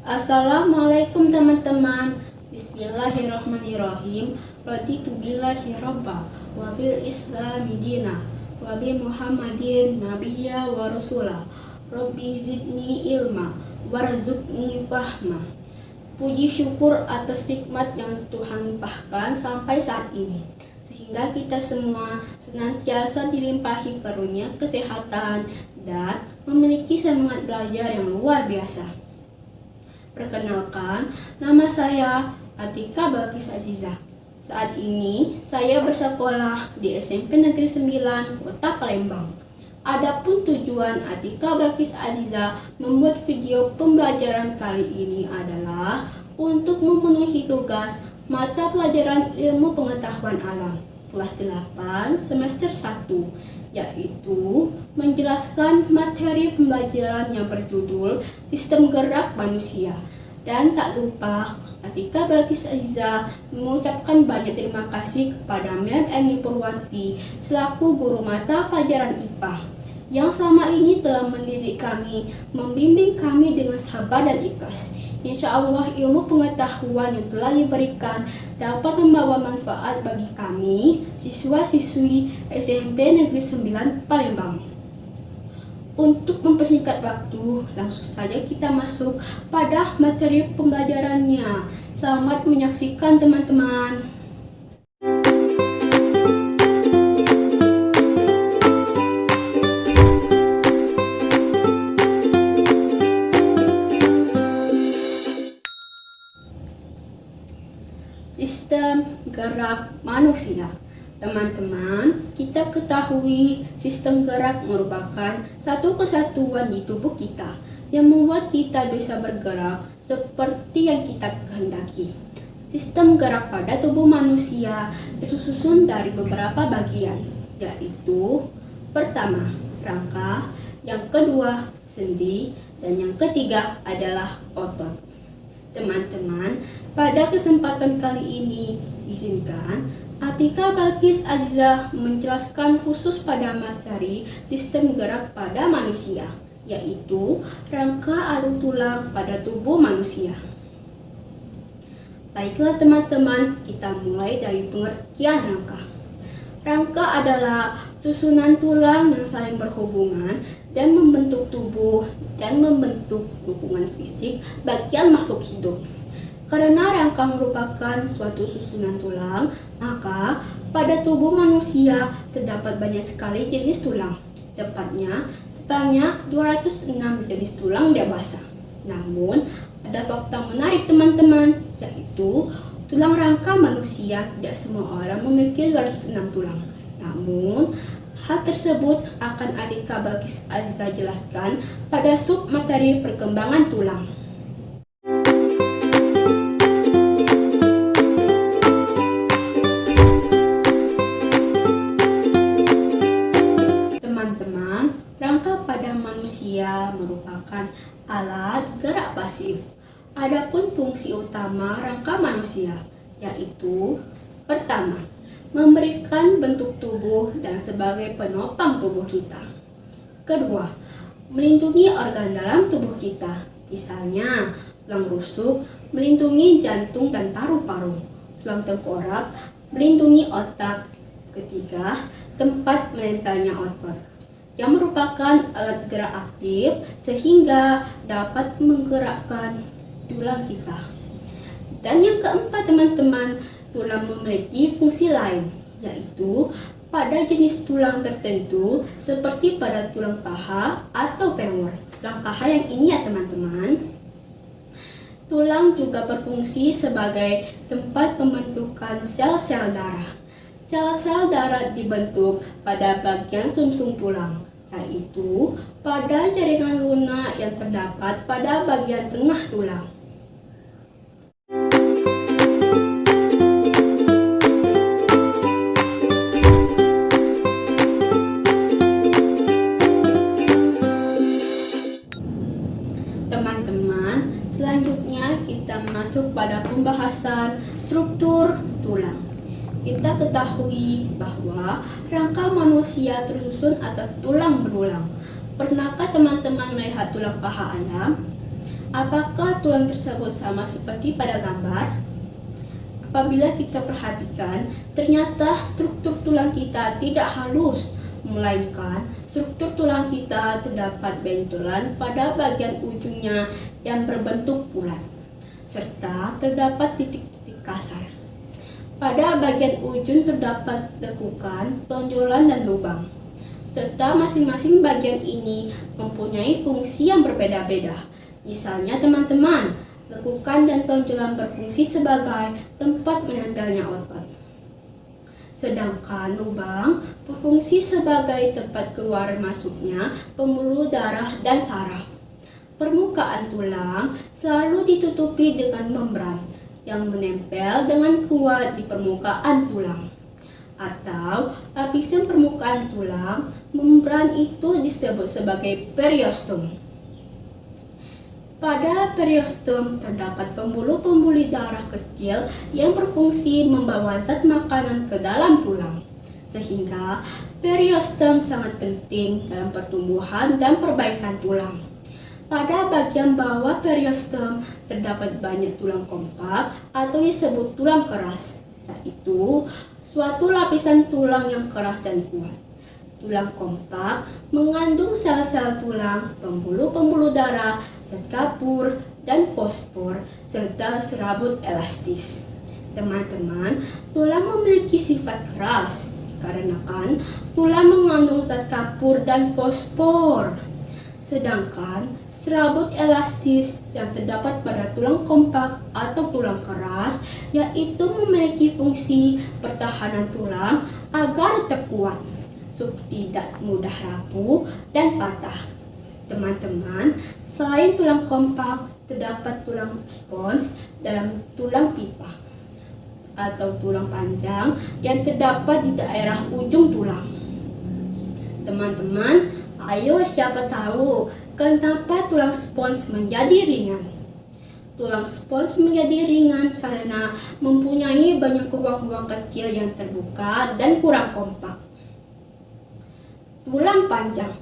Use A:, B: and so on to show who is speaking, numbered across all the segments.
A: Assalamualaikum teman-teman. Bismillahirrahmanirrahim. Raditu billahi rabba wa bil islami dina wa bi Muhammadin nabiyya wa rasula. Rabbi zidni ilma warzuqni fahma. Puji syukur atas nikmat yang Tuhan limpahkan sampai saat ini, sehingga kita semua senantiasa dilimpahi karunia kesehatan dan memiliki semangat belajar yang luar biasa. Perkenalkan, nama saya Atika Balkis Azizah. Saat ini saya bersekolah di SMP Negeri 9 Kota Palembang. Adapun tujuan Atika Balkis Azizah membuat video pembelajaran kali ini adalah untuk memenuhi tugas mata pelajaran ilmu pengetahuan alam kelas 8 semester 1, yaitu menjelaskan materi pembelajaran yang berjudul Sistem Gerak Manusia. Dan tak lupa, Atika Balkis Azizah mengucapkan banyak terima kasih kepada Mem Eni Purwanti selaku guru mata pelajaran IPA yang selama ini telah mendidik kami, membimbing kami dengan sabar dan ikhlas. Insya Allah ilmu pengetahuan yang telah diberikan dapat membawa manfaat bagi kami, siswa-siswi SMP Negeri 9 Palembang. Untuk mempersingkat waktu, langsung saja kita masuk pada materi pembelajarannya. Selamat menyaksikan teman-teman. Sistem gerak manusia. Teman-teman, kita ketahui sistem gerak merupakan satu kesatuan di tubuh kita yang membuat kita bisa bergerak seperti yang kita kehendaki. Sistem gerak pada tubuh manusia tersusun dari beberapa bagian, yaitu pertama, rangka, yang kedua, sendi, dan yang ketiga adalah otot. Teman-teman, pada kesempatan kali ini, izinkan Atika Balkis Azizah menjelaskan khusus pada materi sistem gerak pada manusia, yaitu rangka atau tulang pada tubuh manusia. Baiklah teman-teman, kita mulai dari pengertian rangka. Rangka adalah susunan tulang yang saling berhubungan dan membentuk tubuh dan membentuk dukungan fisik bagian makhluk hidup. Karena rangka merupakan suatu susunan tulang, maka pada tubuh manusia terdapat banyak sekali jenis tulang. Tepatnya, sebanyak 206 jenis tulang dewasa. Namun, ada fakta menarik teman-teman, yaitu tulang rangka manusia tidak semua orang memiliki 206 tulang. Namun, hal tersebut akan Atika Balkis Azizah jelaskan pada sub materi perkembangan tulang. Rangka pada manusia merupakan alat gerak pasif. Adapun fungsi utama rangka manusia yaitu pertama, memberikan bentuk tubuh dan sebagai penopang tubuh kita. Kedua, melindungi organ dalam tubuh kita. Misalnya, tulang rusuk melindungi jantung dan paru-paru. Tulang tengkorak melindungi otak. Ketiga, tempat menempelnya otot, yang merupakan alat gerak aktif sehingga dapat menggerakkan tulang kita. Dan yang keempat teman-teman, tulang memiliki fungsi lain, yaitu pada jenis tulang tertentu seperti pada tulang paha atau femur. Tulang paha yang ini ya teman-teman. Tulang juga berfungsi sebagai tempat pembentukan sel-sel darah. Sel-sel darah dibentuk pada bagian sumsum tulang, yaitu pada jaringan lunak yang terdapat pada bagian tengah tulang. Teman-teman, selanjutnya kita masuk pada pembahasan struktur tulang. Kita ketahui bahwa rangka manusia tersusun atas tulang berulang. Pernahkah teman-teman melihat tulang paha ayam? Apakah tulang tersebut sama seperti pada gambar? Apabila kita perhatikan, ternyata struktur tulang kita tidak halus, melainkan struktur tulang kita terdapat benturan pada bagian ujungnya yang berbentuk bulat, serta terdapat titik-titik kasar. Pada bagian ujung terdapat lekukan, tonjolan, dan lubang, serta masing-masing bagian ini mempunyai fungsi yang berbeda-beda. Misalnya teman-teman, lekukan dan tonjolan berfungsi sebagai tempat menempelnya otot. Sedangkan lubang berfungsi sebagai tempat keluar masuknya pembuluh darah dan saraf. Permukaan tulang selalu ditutupi dengan membran yang menempel dengan kuat di permukaan tulang. Atau lapisan permukaan tulang, membran itu disebut sebagai periostom. Pada periostom terdapat pembuluh-pembuluh darah kecil yang berfungsi membawa zat makanan ke dalam tulang. Sehingga periostom sangat penting dalam pertumbuhan dan perbaikan tulang. Pada bagian bawah periostom terdapat banyak tulang kompak atau disebut tulang keras, yaitu suatu lapisan tulang yang keras dan kuat. Tulang kompak mengandung sel-sel tulang, pembuluh-pembuluh darah, zat kapur, dan fosfor, serta serabut elastis. Teman-teman, tulang memiliki sifat keras dikarenakan tulang mengandung zat kapur dan fosfor. Sedangkan serabut elastis yang terdapat pada tulang kompak atau tulang keras yaitu memiliki fungsi pertahanan tulang agar tetap kuat, tidak mudah rapuh dan patah. Teman-teman, selain tulang kompak, terdapat tulang spons dalam tulang pipa atau tulang panjang yang terdapat di daerah ujung tulang. Teman-teman, ayo siapa tahu kenapa tulang spons menjadi ringan? Tulang spons menjadi ringan karena mempunyai banyak ruang-ruang kecil yang terbuka dan kurang kompak. Tulang panjang.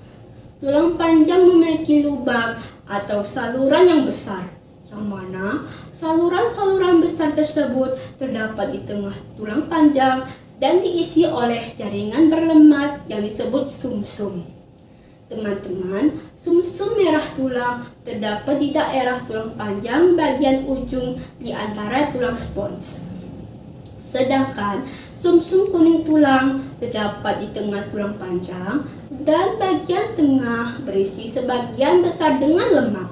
A: Tulang panjang memiliki lubang atau saluran yang besar, yang mana saluran-saluran besar tersebut terdapat di tengah tulang panjang dan diisi oleh jaringan berlemak yang disebut sumsum. Teman-teman, sumsum merah tulang terdapat di daerah tulang panjang bagian ujung di antara tulang spons. Sedangkan sumsum kuning tulang terdapat di tengah tulang panjang dan bagian tengah berisi sebagian besar dengan lemak.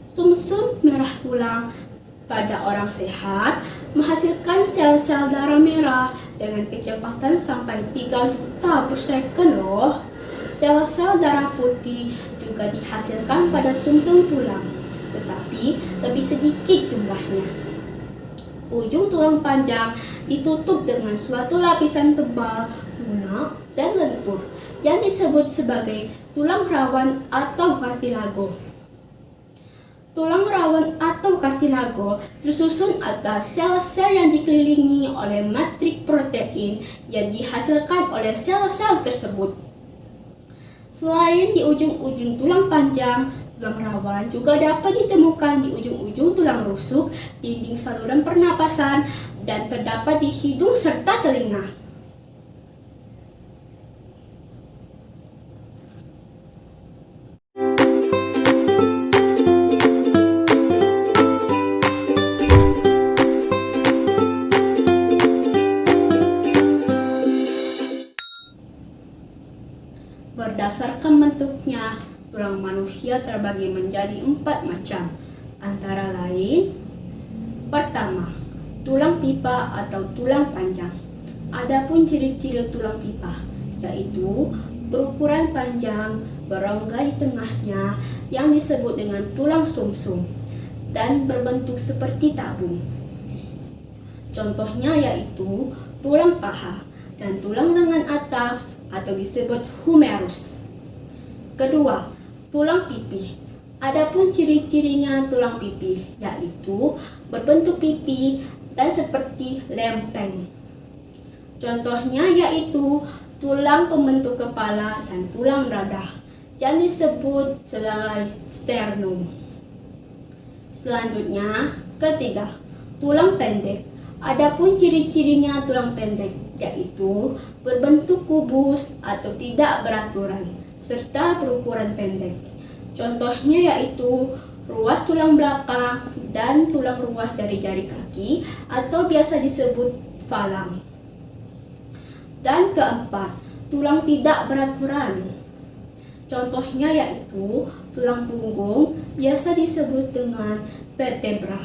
A: Sumsum merah tulang pada orang sehat menghasilkan sel-sel darah merah dengan kecepatan sampai 3 juta per second loh. Sel-sel darah putih juga dihasilkan pada sumsum tulang, tetapi lebih sedikit jumlahnya. Ujung tulang panjang ditutup dengan suatu lapisan tebal, lunak, dan lentur yang disebut sebagai tulang rawan atau kartilago. Tulang rawan atau kartilago tersusun atas sel-sel yang dikelilingi oleh matriks protein yang dihasilkan oleh sel-sel tersebut. Selain di ujung-ujung tulang panjang, tulang rawan juga dapat ditemukan di ujung-ujung tulang rusuk, dinding saluran pernapasan, dan terdapat di hidung serta telinga. Berdasarkan bentuknya, tulang manusia terbagi menjadi 4 macam, antara lain: pertama, tulang pipa atau tulang panjang. Adapun ciri-ciri tulang pipa yaitu berukuran panjang, berongga di tengahnya yang disebut dengan tulang sumsum dan berbentuk seperti tabung. Contohnya yaitu tulang paha dan tulang lengan atas atau disebut humerus. Kedua, tulang pipi. Adapun ciri-cirinya tulang pipi yaitu berbentuk pipi dan seperti lempeng. Contohnya yaitu tulang pembentuk kepala dan tulang dada yang disebut sebagai sternum. Selanjutnya, ketiga, tulang pendek. Adapun ciri-cirinya tulang pendek yaitu berbentuk kubus atau tidak beraturan serta berukuran pendek. Contohnya yaitu ruas tulang belakang dan tulang ruas jari-jari kaki atau biasa disebut falang. Dan keempat, tulang tidak beraturan. Contohnya yaitu tulang punggung biasa disebut dengan vertebra.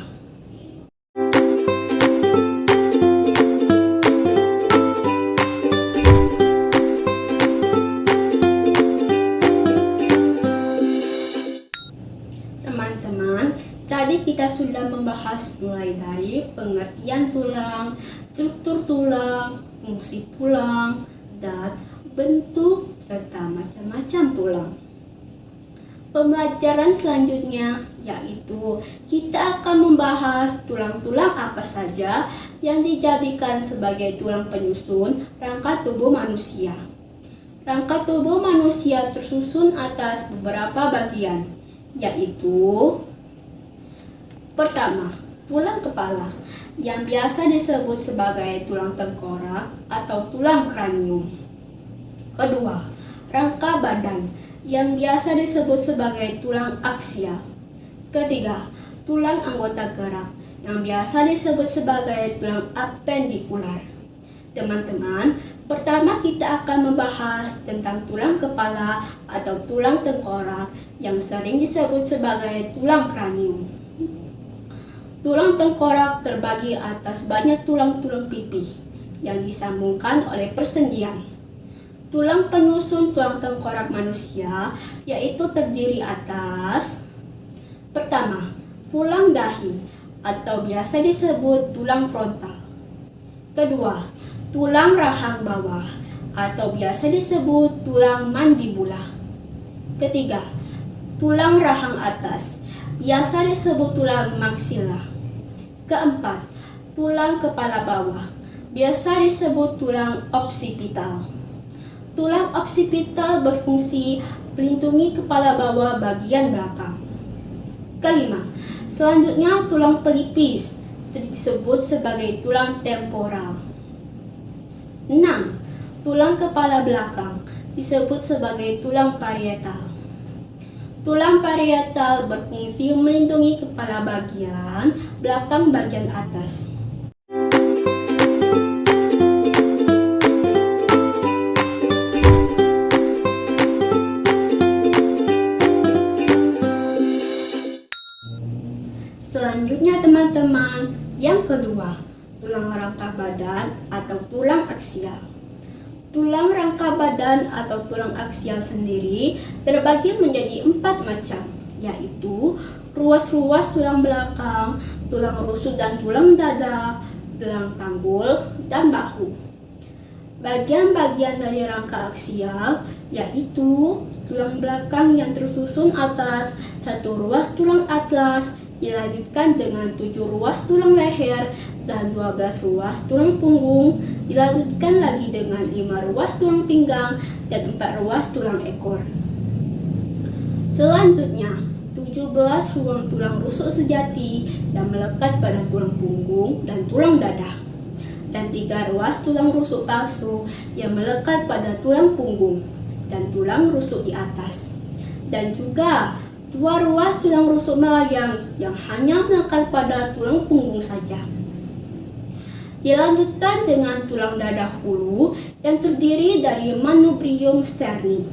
A: Teman-teman, tadi kita sudah membahas mulai dari pengertian tulang, struktur tulang, fungsi tulang, dan bentuk serta macam-macam tulang. Pembelajaran selanjutnya yaitu kita akan membahas tulang-tulang apa saja yang dijadikan sebagai tulang penyusun rangka tubuh manusia. Rangka tubuh manusia tersusun atas beberapa bagian, yaitu pertama, tulang kepala yang biasa disebut sebagai tulang tengkorak atau tulang kranium. Kedua, rangka badan yang biasa disebut sebagai tulang aksial. Ketiga, tulang anggota gerak yang biasa disebut sebagai tulang apendikular. Teman-teman, pertama kita akan membahas tentang tulang kepala atau tulang tengkorak yang sering disebut sebagai tulang kranium. Tulang tengkorak terbagi atas banyak tulang-tulang pipih yang disambungkan oleh persendian. Tulang penyusun tulang tengkorak manusia yaitu terdiri atas pertama, tulang dahi atau biasa disebut tulang frontal. Kedua, tulang rahang bawah atau biasa disebut tulang mandibula. Ketiga, tulang rahang atas biasa disebut tulang maksila. Keempat, tulang kepala bawah biasa disebut tulang oksipital. Tulang oksipital berfungsi melindungi kepala bawah bagian belakang. Kelima, selanjutnya tulang pelipis disebut sebagai tulang temporal. 6. Tulang kepala belakang disebut sebagai tulang parietal. Tulang parietal berfungsi melindungi kepala bagian belakang bagian atas. Selanjutnya teman-teman, yang kedua, tulang rangka badan atau tulang aksial. Tulang rangka badan atau tulang aksial sendiri terbagi menjadi 4 macam, yaitu ruas-ruas tulang belakang, tulang rusuk dan tulang dada, tulang panggul, dan bahu. Bagian-bagian dari rangka aksial yaitu tulang belakang yang tersusun atas 1 ruas tulang atlas, dilanjutkan dengan 7 ruas tulang leher dan 12 ruas tulang punggung, dilanjutkan lagi dengan 5 ruas tulang pinggang dan 4 ruas tulang ekor. Selanjutnya, 17 ruang tulang rusuk sejati yang melekat pada tulang punggung dan tulang dada, dan 3 ruas tulang rusuk palsu yang melekat pada tulang punggung dan tulang rusuk di atas, dan juga 2 ruas tulang rusuk melayang yang hanya melekat pada tulang punggung saja. Dilanjutkan dengan tulang dada hulu yang terdiri dari manubrium sterni,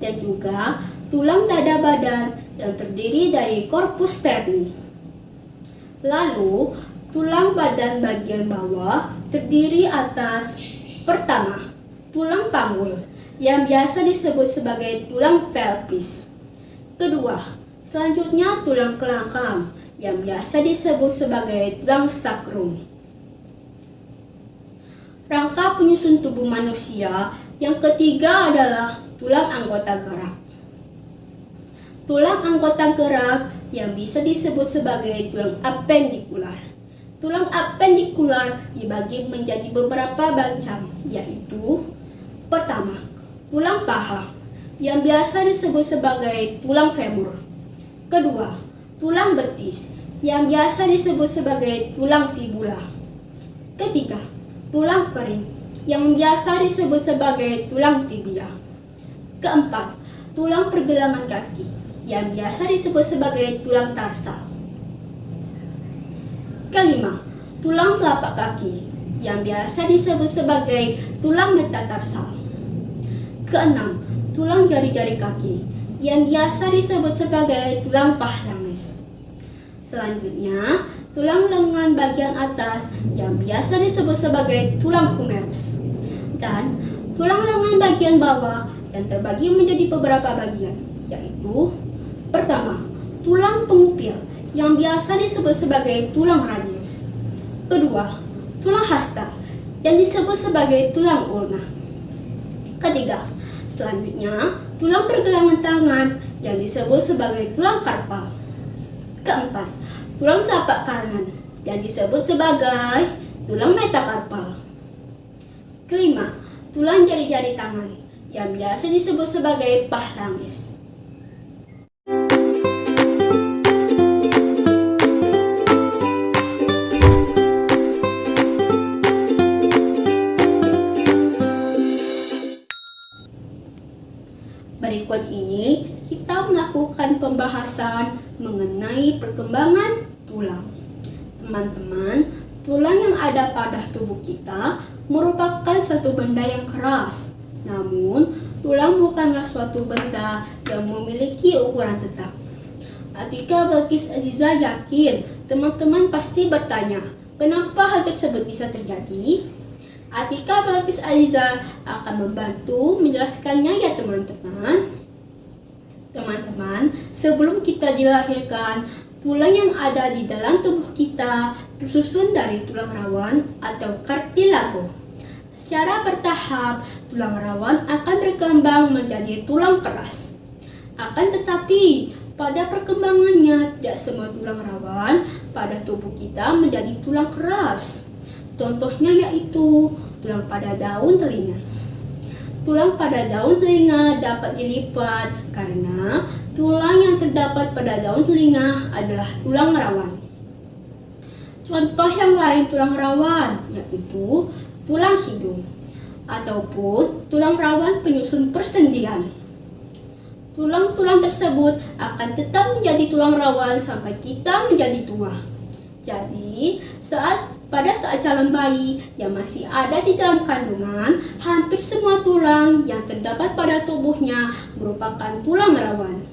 A: dan juga tulang dada badan yang terdiri dari corpus sterni. Lalu, tulang badan bagian bawah terdiri atas pertama, tulang panggul yang biasa disebut sebagai tulang pelvis. Kedua, selanjutnya tulang kelangkang yang biasa disebut sebagai tulang sakrum. Rangka penyusun tubuh manusia yang ketiga adalah tulang anggota gerak. Tulang anggota gerak yang bisa disebut sebagai tulang apendikular. Tulang apendikular dibagi menjadi beberapa macam, yaitu pertama, tulang paha yang biasa disebut sebagai tulang femur. Kedua, tulang betis yang biasa disebut sebagai tulang fibula. Ketiga, tulang kering yang biasa disebut sebagai tulang tibia. Keempat, tulang pergelangan kaki yang biasa disebut sebagai tulang tarsal. Kelima, tulang telapak kaki yang biasa disebut sebagai tulang metatarsal. Keenam, tulang jari-jari kaki yang biasa disebut sebagai tulang paha-langis. Selanjutnya, tulang lengan bagian atas yang biasa disebut sebagai tulang humerus. Dan tulang lengan bagian bawah yang terbagi menjadi beberapa bagian, yaitu pertama, tulang pengupil yang biasa disebut sebagai tulang radius. Kedua, tulang hasta yang disebut sebagai tulang ulna. Ketiga, selanjutnya, tulang pergelangan tangan yang disebut sebagai tulang karpal. Keempat, tulang telapak kanan yang disebut sebagai tulang metakarpal. Kelima, tulang jari-jari tangan yang biasa disebut sebagai paha langis. Berikut ini kita melakukan pembahasan mengenai perkembangan tulang. Teman-teman, tulang yang ada pada tubuh kita merupakan suatu benda yang keras. Namun, tulang bukanlah suatu benda yang memiliki ukuran tetap. Atika Balkis Aziza yakin teman-teman pasti bertanya, kenapa hal tersebut bisa terjadi? Atika Balkis Aziza akan membantu menjelaskannya ya teman-teman. Teman-teman, sebelum kita dilahirkan, tulang yang ada di dalam tubuh kita tersusun dari tulang rawan atau kartilago. Secara bertahap, tulang rawan akan berkembang menjadi tulang keras. Akan tetapi, pada perkembangannya, tidak semua tulang rawan pada tubuh kita menjadi tulang keras. Contohnya yaitu tulang pada daun telinga. Tulang pada daun telinga dapat dilipat karena tulang yang terdapat pada daun telinga adalah tulang rawan. Contoh yang lain tulang rawan yaitu tulang hidung ataupun tulang rawan penyusun persendian. Tulang-tulang tersebut akan tetap menjadi tulang rawan sampai kita menjadi tua. Jadi, pada saat calon bayi yang masih ada di dalam kandungan, hampir semua tulang yang terdapat pada tubuhnya merupakan tulang rawan.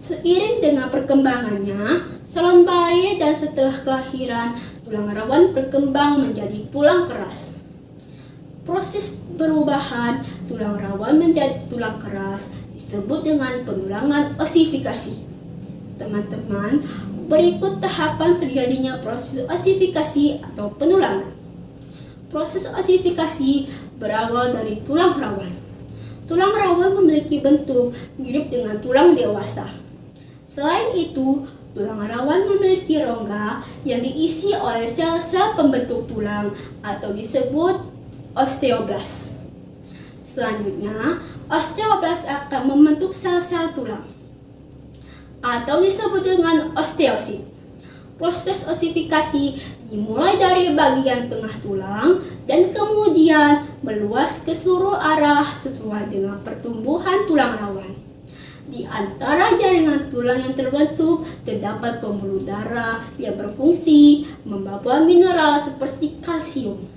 A: Seiring dengan perkembangannya, calon bayi dan setelah kelahiran, tulang rawan berkembang menjadi tulang keras. Proses perubahan tulang rawan menjadi tulang keras disebut dengan penulangan osifikasi. Teman-teman, berikut tahapan terjadinya proses osifikasi atau penulangan. Proses osifikasi berawal dari tulang rawan. Tulang rawan memiliki bentuk mirip dengan tulang dewasa. Selain itu, tulang rawan memiliki rongga yang diisi oleh sel-sel pembentuk tulang atau disebut osteoblas. Selanjutnya, osteoblas akan membentuk sel-sel tulang atau disebut dengan osteosit. Proses osifikasi dimulai dari bagian tengah tulang dan kemudian meluas ke seluruh arah sesuai dengan pertumbuhan tulang rawan. Di antara jaringan tulang yang terbentuk terdapat pembuluh darah yang berfungsi membawa mineral seperti kalsium.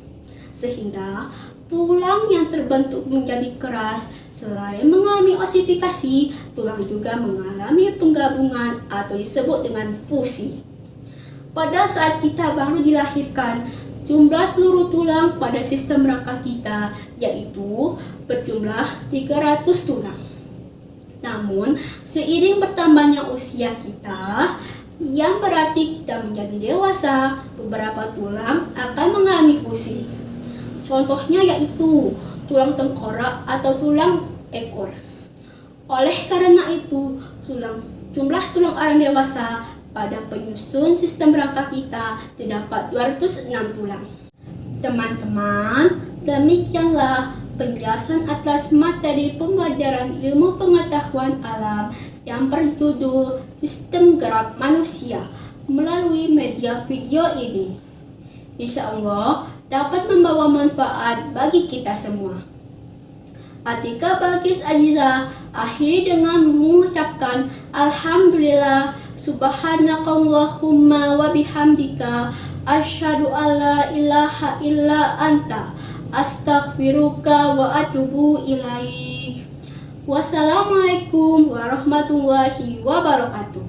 A: Sehingga tulang yang terbentuk menjadi keras. Selain mengalami osifikasi, tulang juga mengalami penggabungan atau disebut dengan fusi. Pada saat kita baru dilahirkan, jumlah seluruh tulang pada sistem rangka kita yaitu berjumlah 300 tulang. Namun, seiring bertambahnya usia kita, yang berarti kita menjadi dewasa, beberapa tulang akan mengalami fusi. Contohnya yaitu tulang tengkorak atau tulang ekor. Oleh karena itu, jumlah tulang orang dewasa pada penyusun sistem rangka kita terdapat 206 tulang. Teman-teman, demikianlah penjelasan atas materi pembelajaran ilmu pengetahuan alam yang berjudul Sistem Gerak Manusia melalui media video ini. Insya Allah dapat membawa manfaat bagi kita semua. Atika Balkis Aziza akhiri dengan mengucapkan Alhamdulillah subhanakallahumma wa bihamdika asyhadu alla ilaha illa anta astaghfiruka wa atubu ilaik. Wassalamualaikum warahmatullahi wabarakatuh.